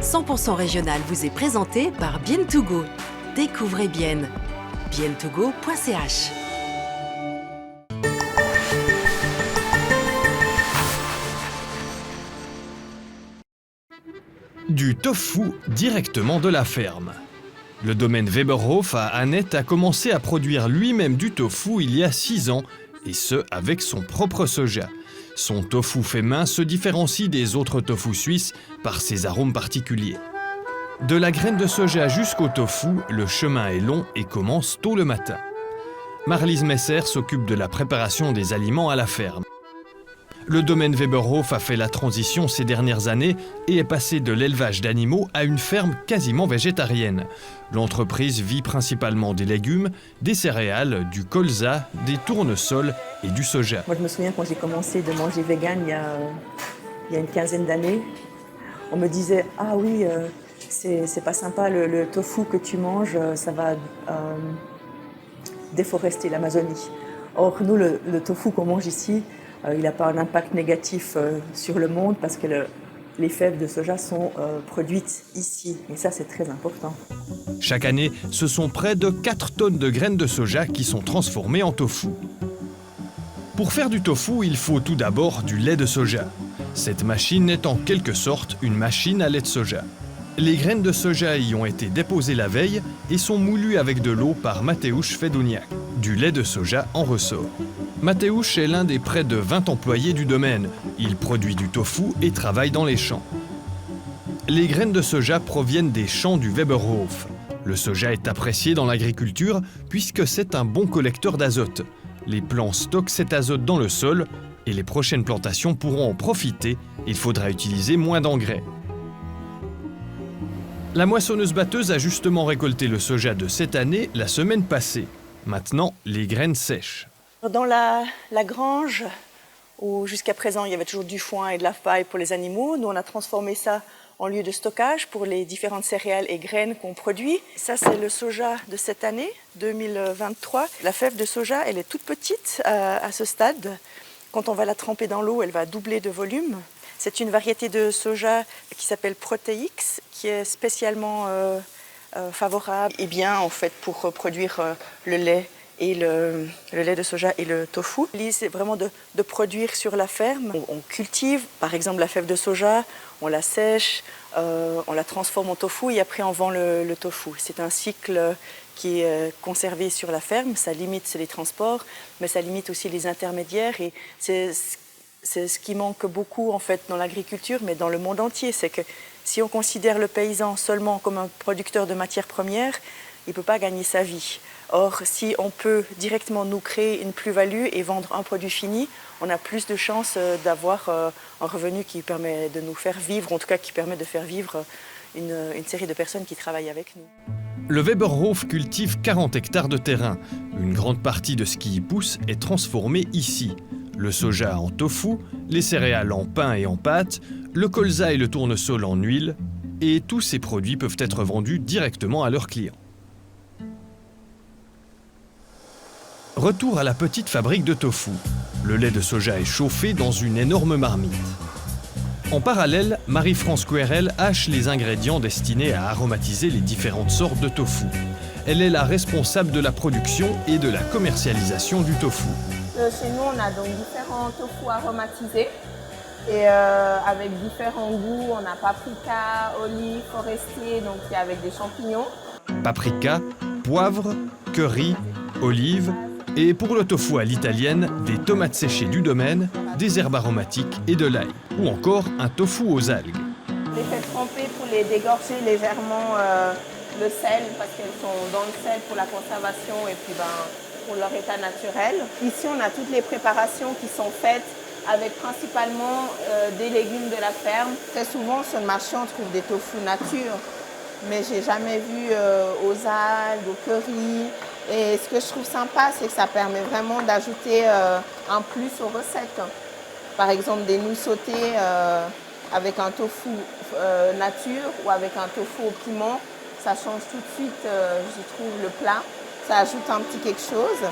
100% régional vous est présenté par Bien2Go. Découvrez Bien. bien2go.ch. Du tofu directement de la ferme. Le domaine Weberhof à Annette a commencé à produire lui-même du tofu il y a 6 ans, et ce avec son propre soja. Son tofu fait main se différencie des autres tofu suisses par ses arômes particuliers. De la graine de soja jusqu'au tofu, le chemin est long et commence tôt le matin. Marlise Messer s'occupe de la préparation des aliments à la ferme. Le domaine Weberhof a fait la transition ces dernières années et est passé de l'élevage d'animaux à une ferme quasiment végétarienne. L'entreprise vit principalement des légumes, des céréales, du colza, des tournesols et du soja. Moi, je me souviens quand j'ai commencé de manger vegan il y a une quinzaine d'années, on me disait « Ah oui, c'est pas sympa le tofu que tu manges, ça va déforester l'Amazonie. » Or, nous, le tofu qu'on mange ici, il n'a pas un impact négatif sur le monde parce que les fèves de soja sont produites ici. Et ça, c'est très important. Chaque année, ce sont près de 4 tonnes de graines de soja qui sont transformées en tofu. Pour faire du tofu, il faut tout d'abord du lait de soja. Cette machine est en quelque sorte une machine à lait de soja. Les graines de soja y ont été déposées la veille et sont moulues avec de l'eau par Mateusz Feduniak. Du lait de soja en ressort. Mateusz est l'un des près de 20 employés du domaine. Il produit du tofu et travaille dans les champs. Les graines de soja proviennent des champs du Weberhof. Le soja est apprécié dans l'agriculture puisque c'est un bon collecteur d'azote. Les plants stockent cet azote dans le sol et les prochaines plantations pourront en profiter. Il faudra utiliser moins d'engrais. La moissonneuse-batteuse a justement récolté le soja de cette année la semaine passée. Maintenant, les graines sèchent. Dans la grange, où jusqu'à présent il y avait toujours du foin et de la paille pour les animaux, nous on a transformé ça en lieu de stockage pour les différentes céréales et graines qu'on produit. Ça c'est le soja de cette année, 2023. La fève de soja, elle est toute petite à ce stade. Quand on va la tremper dans l'eau, elle va doubler de volume. C'est une variété de soja qui s'appelle Proteix, qui est spécialement favorable et bien en fait pour produire le lait et le lait de soja et le tofu. L'idée, c'est vraiment de produire sur la ferme. On cultive, par exemple, la fève de soja, on la sèche, on la transforme en tofu et après on vend le tofu. C'est un cycle qui est conservé sur la ferme. Ça limite les transports, mais ça limite aussi les intermédiaires. Et c'est ce qui manque beaucoup en fait dans l'agriculture, mais dans le monde entier. C'est que si on considère le paysan seulement comme un producteur de matières premières, il ne peut pas gagner sa vie. Or, si on peut directement nous créer une plus-value et vendre un produit fini, on a plus de chances d'avoir un revenu qui permet de nous faire vivre, en tout cas qui permet de faire vivre une série de personnes qui travaillent avec nous. Le Weberhof cultive 40 hectares de terrain. Une grande partie de ce qui y pousse est transformé ici. Le soja en tofu, les céréales en pain et en pâte, le colza et le tournesol en huile, et tous ces produits peuvent être vendus directement à leurs clients. Retour à la petite fabrique de tofu. Le lait de soja est chauffé dans une énorme marmite. En parallèle, Marie-France Querel hache les ingrédients destinés à aromatiser les différentes sortes de tofu. Elle est la responsable de la production et de la commercialisation du tofu. Chez nous, on a donc différents tofu aromatisés et avec différents goûts. On a paprika, olive, forestier, donc c'est avec des champignons. Paprika, poivre, curry, olive et pour le tofu à l'italienne, des tomates séchées du domaine, des herbes aromatiques et de l'ail. Ou encore un tofu aux algues. Je les fais tremper pour les dégorger légèrement le sel parce qu'elles sont dans le sel pour la conservation et puis pour leur état naturel. Ici, on a toutes les préparations qui sont faites avec principalement des légumes de la ferme. Très souvent, sur le marché, on trouve des tofu nature, mais j'ai jamais vu aux algues, au curry. Et ce que je trouve sympa, c'est que ça permet vraiment d'ajouter un plus aux recettes. Par exemple, des nouilles sautées avec un tofu nature ou avec un tofu au piment. Ça change tout de suite, je trouve, le plat. Ça ajoute un petit quelque chose.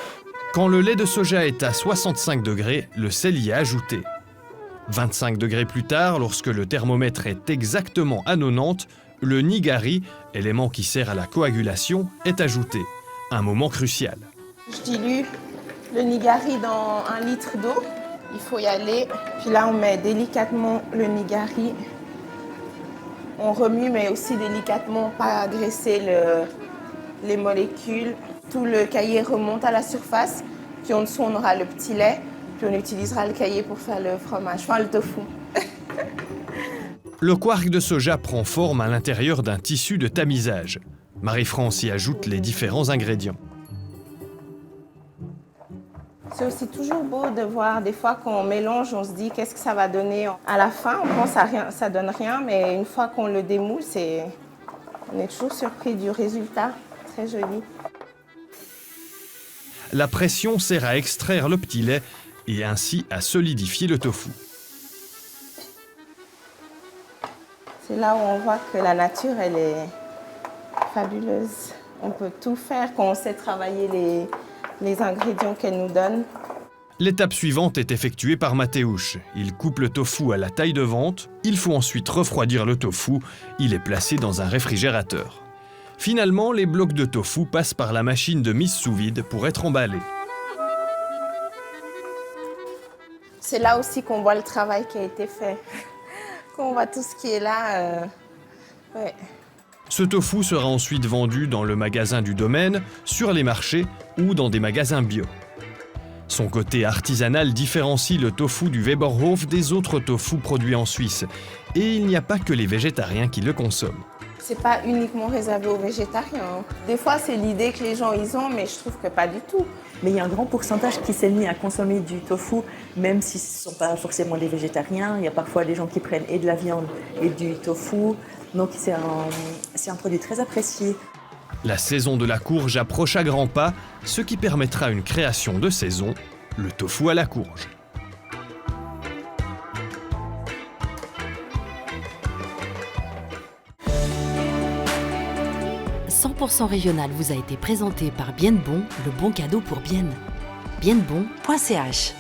Quand le lait de soja est à 65 degrés, le sel y est ajouté. 25 degrés plus tard, lorsque le thermomètre est exactement à 90, le nigari, élément qui sert à la coagulation, est ajouté. Un moment crucial. Je dilue le nigari dans 1 litre d'eau. Il faut y aller. Puis là, on met délicatement le nigari. On remue, mais aussi délicatement, pas agresser les molécules. Tout le caillé remonte à la surface. Puis en dessous, on aura le petit lait. Puis on utilisera le caillé pour faire le fromage, enfin le tofu. Le quark de soja prend forme à l'intérieur d'un tissu de tamisage. Marie-France y ajoute les différents ingrédients. C'est aussi toujours beau de voir, des fois quand on mélange, on se dit qu'est-ce que ça va donner. À la fin, on pense à rien, ça donne rien, mais une fois qu'on le démoule, on est toujours surpris du résultat. Très joli. La pression sert à extraire le petit lait et ainsi à solidifier le tofu. C'est là où on voit que la nature, elle est fabuleuse. On peut tout faire quand on sait travailler les ingrédients qu'elle nous donne. L'étape suivante est effectuée par Mateusz. Il coupe le tofu à la taille de vente. Il faut ensuite refroidir le tofu. Il est placé dans un réfrigérateur. Finalement, les blocs de tofu passent par la machine de mise sous vide pour être emballés. C'est là aussi qu'on voit le travail qui a été fait. Quand on voit tout ce qui est là, ouais. Ce tofu sera ensuite vendu dans le magasin du domaine, sur les marchés ou dans des magasins bio. Son côté artisanal différencie le tofu du Weberhof des autres tofu produits en Suisse. Et il n'y a pas que les végétariens qui le consomment. C'est pas uniquement réservé aux végétariens. Des fois, c'est l'idée que les gens ils ont, mais je trouve que pas du tout. Mais il y a un grand pourcentage qui s'est mis à consommer du tofu, même si ce ne sont pas forcément des végétariens. Il y a parfois des gens qui prennent et de la viande et du tofu. Donc c'est un produit très apprécié. La saison de la courge approche à grands pas, ce qui permettra une création de saison, le tofu à la courge. « 100% régional » vous a été présenté par Bien Bon, le bon cadeau pour Bien. Bienbon.ch